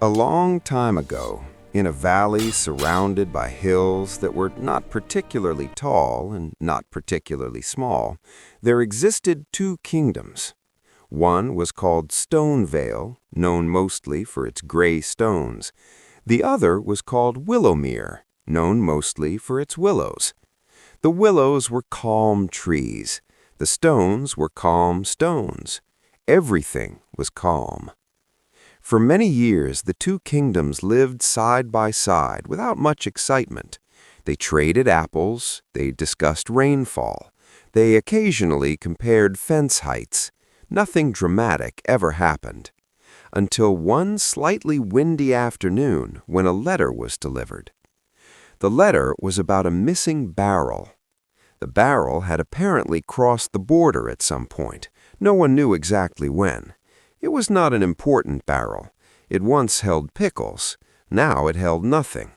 A long time ago, in a valley surrounded by hills that were not particularly tall and not particularly small, there existed two kingdoms. One was called Stonevale, known mostly for its gray stones. The other was called Willowmere, known mostly for its willows. The willows were calm trees. The stones were calm stones. Everything was calm. For many years, the two kingdoms lived side by side without much excitement. They traded apples, they discussed rainfall, they occasionally compared fence heights. Nothing dramatic ever happened. Until one slightly windy afternoon when a letter was delivered. The letter was about a missing barrel. The barrel had apparently crossed the border at some point. No one knew exactly when. It was not an important barrel. It once held pickles. Now it held nothing.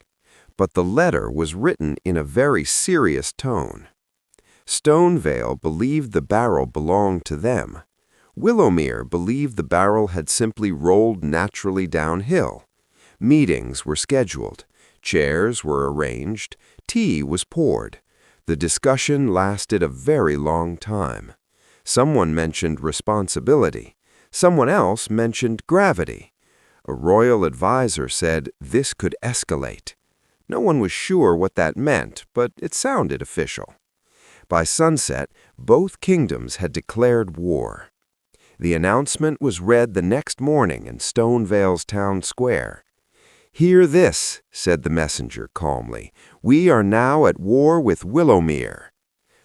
But the letter was written in a very serious tone. Stonevale believed the barrel belonged to them. Willowmere believed the barrel had simply rolled naturally downhill. Meetings were scheduled. Chairs were arranged. Tea was poured. The discussion lasted a very long time. Someone mentioned responsibility. Someone else mentioned gravity. A royal advisor said this could escalate. No one was sure what that meant, but it sounded official. By sunset, both kingdoms had declared war. The announcement was read the next morning in Stonevale's town square. "Hear this," said the messenger calmly. "We are now at war with Willowmere."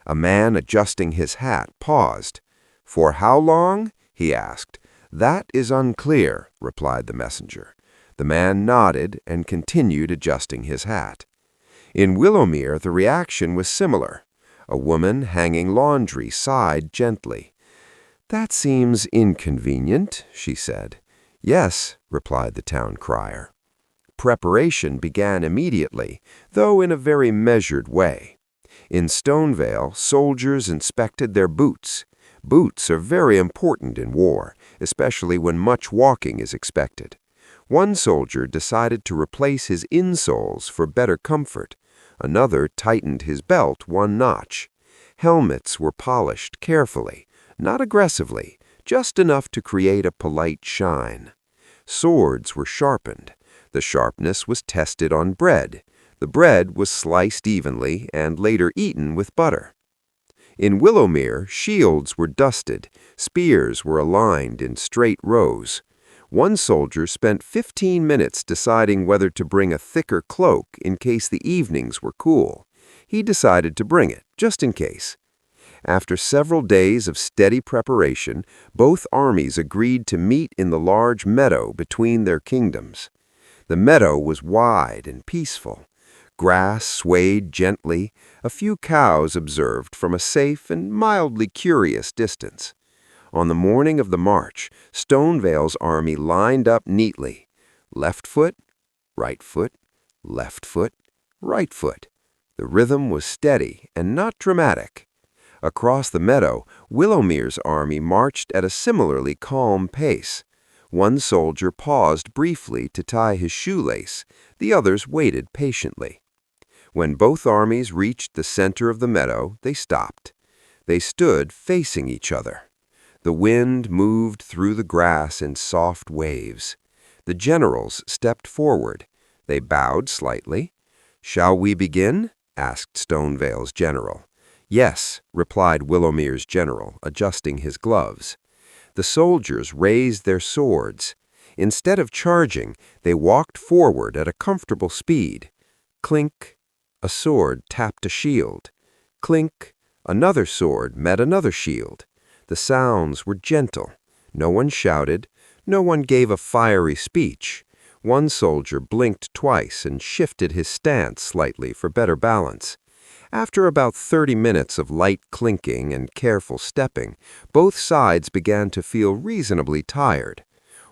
A man adjusting his hat paused. "For how long?" he asked. "That is unclear," replied the messenger. The man nodded and continued adjusting his hat. In Willowmere, the reaction was similar. A woman hanging laundry sighed gently. "That seems inconvenient," she said. "Yes," replied the town crier. Preparation began immediately, though in a very measured way. In Stonevale, soldiers inspected their boots. Boots are very important in war, especially when much walking is expected. One soldier decided to replace his insoles for better comfort. Another tightened his belt one notch. Helmets were polished carefully, not aggressively, just enough to create a polite shine. Swords were sharpened. The sharpness was tested on bread. The bread was sliced evenly and later eaten with butter. In Willowmere, shields were dusted. Spears were aligned in straight rows. One soldier spent 15 minutes deciding whether to bring a thicker cloak in case the evenings were cool. He decided to bring it, just in case. After several days of steady preparation, both armies agreed to meet in the large meadow between their kingdoms. The meadow was wide and peaceful. Grass swayed gently. A few cows observed from a safe and mildly curious distance. On the morning of the march, Stonevale's army lined up neatly. Left foot, right foot, left foot, right foot. The rhythm was steady and not dramatic. Across the meadow, Willowmere's army marched at a similarly calm pace. One soldier paused briefly to tie his shoelace. The others waited patiently. When both armies reached the center of the meadow, they stopped. They stood facing each other. The wind moved through the grass in soft waves. The generals stepped forward. They bowed slightly. "Shall we begin?" asked Stonevale's general. "Yes," replied Willowmere's general, adjusting his gloves. The soldiers raised their swords. Instead of charging, they walked forward at a comfortable speed. Clink, a sword tapped a shield. Clink, another sword met another shield. The sounds were gentle. No one shouted. No one gave a fiery speech. One soldier blinked twice and shifted his stance slightly for better balance. After about 30 minutes of light clinking and careful stepping, both sides began to feel reasonably tired.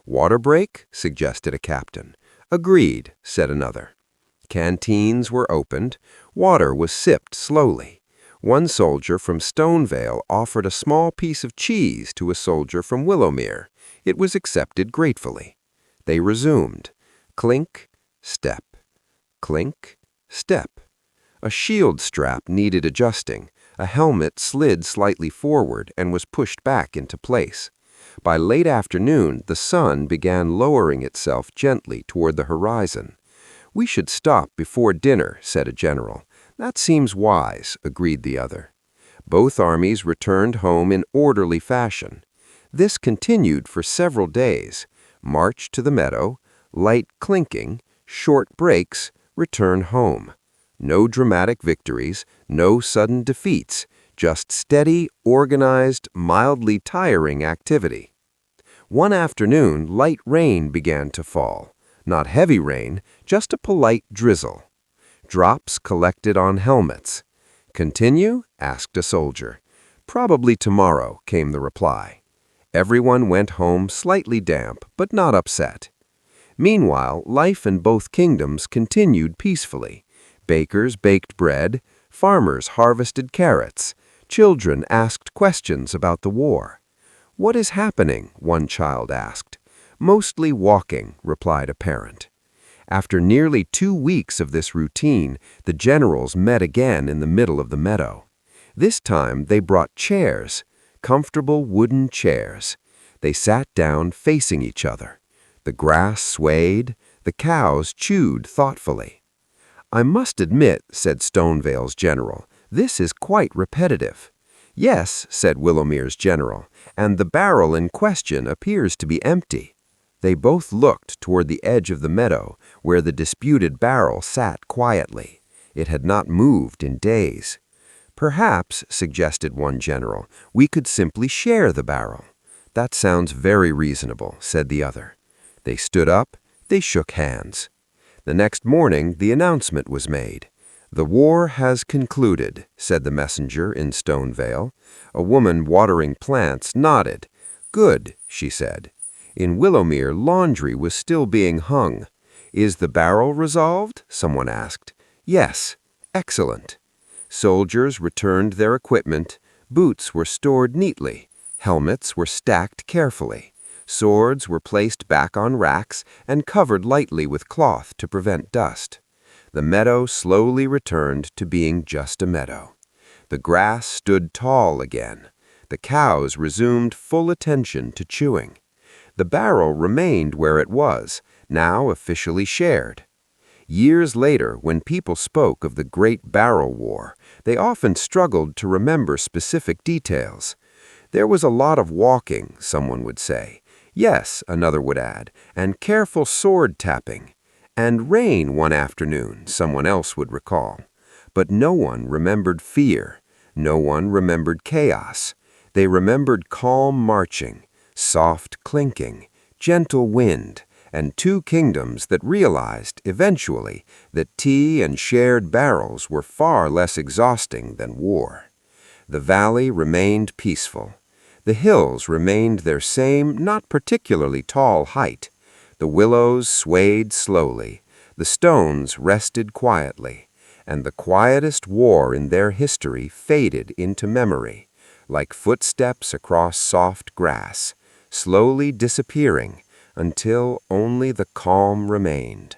"Water break?" suggested a captain. "Agreed," said another. Canteens were opened. Water was sipped slowly. One soldier from Stonevale offered a small piece of cheese to a soldier from Willowmere. It was accepted gratefully. They resumed. Clink, step. Clink, step. A shield strap needed adjusting. A helmet slid slightly forward and was pushed back into place. By late afternoon, the sun began lowering itself gently toward the horizon. "We should stop before dinner," said a general. "That seems wise," agreed the other. Both armies returned home in orderly fashion. This continued for several days. March to the meadow, light clinking, short breaks, return home. No dramatic victories, no sudden defeats, just steady, organized, mildly tiring activity. One afternoon, light rain began to fall. Not heavy rain, just a polite drizzle. Drops collected on helmets. "Continue?" asked a soldier. "Probably tomorrow," came the reply. Everyone went home slightly damp, but not upset. Meanwhile, life in both kingdoms continued peacefully. Bakers baked bread, farmers harvested carrots, children asked questions about the war. "What is happening?" one child asked. "Mostly walking," replied a parent. After nearly 2 weeks of this routine, the generals met again in the middle of the meadow. This time they brought chairs, comfortable wooden chairs. They sat down facing each other. The grass swayed, the cows chewed thoughtfully. "I must admit," said Stonevale's general, "this is quite repetitive." "Yes," said Willomere's general, "and the barrel in question appears to be empty." They both looked toward the edge of the meadow, where the disputed barrel sat quietly. It had not moved in days. "Perhaps," suggested one general, "we could simply share the barrel." "That sounds very reasonable," said the other. They stood up, they shook hands. The next morning, the announcement was made. "The war has concluded," said the messenger in Stonevale. A woman watering plants nodded. "Good," she said. In Willowmere, laundry was still being hung. "Is the barrel resolved?" someone asked. "Yes." "Excellent." Soldiers returned their equipment. Boots were stored neatly. Helmets were stacked carefully. Swords were placed back on racks and covered lightly with cloth to prevent dust. The meadow slowly returned to being just a meadow. The grass stood tall again. The cows resumed full attention to chewing. The barrel remained where it was, now officially shared. Years later, when people spoke of the Great Barrel War, they often struggled to remember specific details. "There was a lot of walking," someone would say. "Yes," another would add, "and careful sword tapping." "And rain one afternoon," someone else would recall. But no one remembered fear. No one remembered chaos. They remembered calm marching, soft clinking, gentle wind, and 2 kingdoms that realized, eventually, that tea and shared barrels were far less exhausting than war. The valley remained peaceful. The hills remained their same, not particularly tall height. The willows swayed slowly. The stones rested quietly. And the quietest war in their history faded into memory, like footsteps across soft grass, slowly disappearing until only the calm remained.